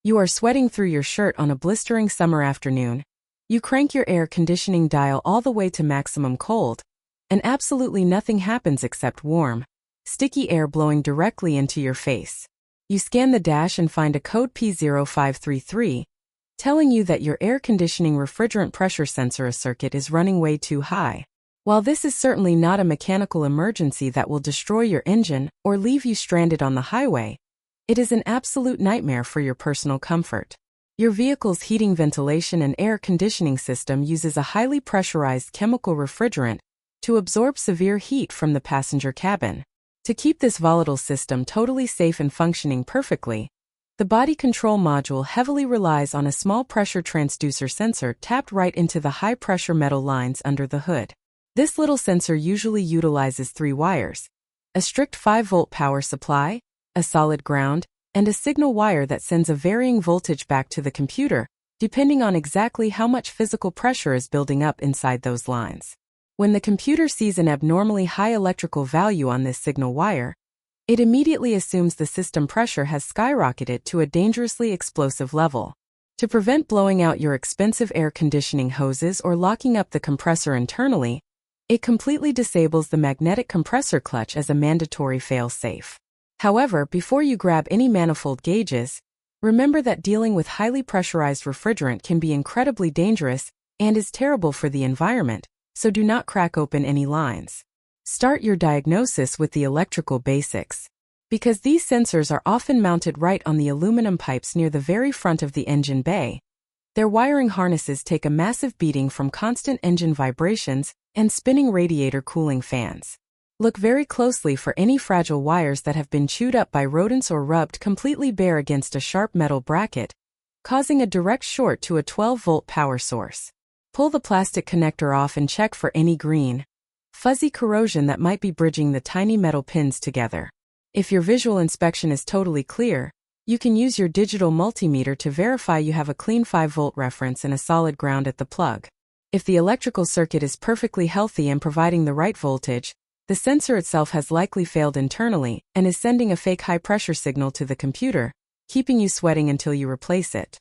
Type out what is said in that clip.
You are sweating through your shirt on a blistering summer afternoon. You crank your air conditioning dial all the way to maximum cold, and absolutely nothing happens except warm, sticky air blowing directly into your face. You scan the dash and find a code P0533, telling you that your air conditioning refrigerant pressure sensor circuit is running way too high. While this is certainly not a mechanical emergency that will destroy your engine or leave you stranded on the highway, it is an absolute nightmare for your personal comfort. Your vehicle's heating, ventilation, and air conditioning system uses a highly pressurized chemical refrigerant to absorb severe heat from the passenger cabin. To keep this volatile system totally safe and functioning perfectly, the body control module heavily relies on a small pressure transducer sensor tapped right into the high-pressure metal lines under the hood. This little sensor usually utilizes 3 wires: a strict 5-volt power supply, a solid ground, and a signal wire that sends a varying voltage back to the computer, depending on exactly how much physical pressure is building up inside those lines. When the computer sees an abnormally high electrical value on this signal wire, it immediately assumes the system pressure has skyrocketed to a dangerously explosive level. To prevent blowing out your expensive air conditioning hoses or locking up the compressor internally, it completely disables the magnetic compressor clutch as a mandatory fail-safe. However, before you grab any manifold gauges, remember that dealing with highly pressurized refrigerant can be incredibly dangerous and is terrible for the environment, so do not crack open any lines. Start your diagnosis with the electrical basics. Because these sensors are often mounted right on the aluminum pipes near the very front of the engine bay, their wiring harnesses take a massive beating from constant engine vibrations and spinning radiator cooling fans. Look very closely for any fragile wires that have been chewed up by rodents or rubbed completely bare against a sharp metal bracket, causing a direct short to a 12-volt power source. Pull the plastic connector off and check for any green, fuzzy corrosion that might be bridging the tiny metal pins together. If your visual inspection is totally clear, you can use your digital multimeter to verify you have a clean 5-volt reference and a solid ground at the plug. If the electrical circuit is perfectly healthy and providing the right voltage, the sensor itself has likely failed internally and is sending a fake high-pressure signal to the computer, keeping you sweating until you replace it.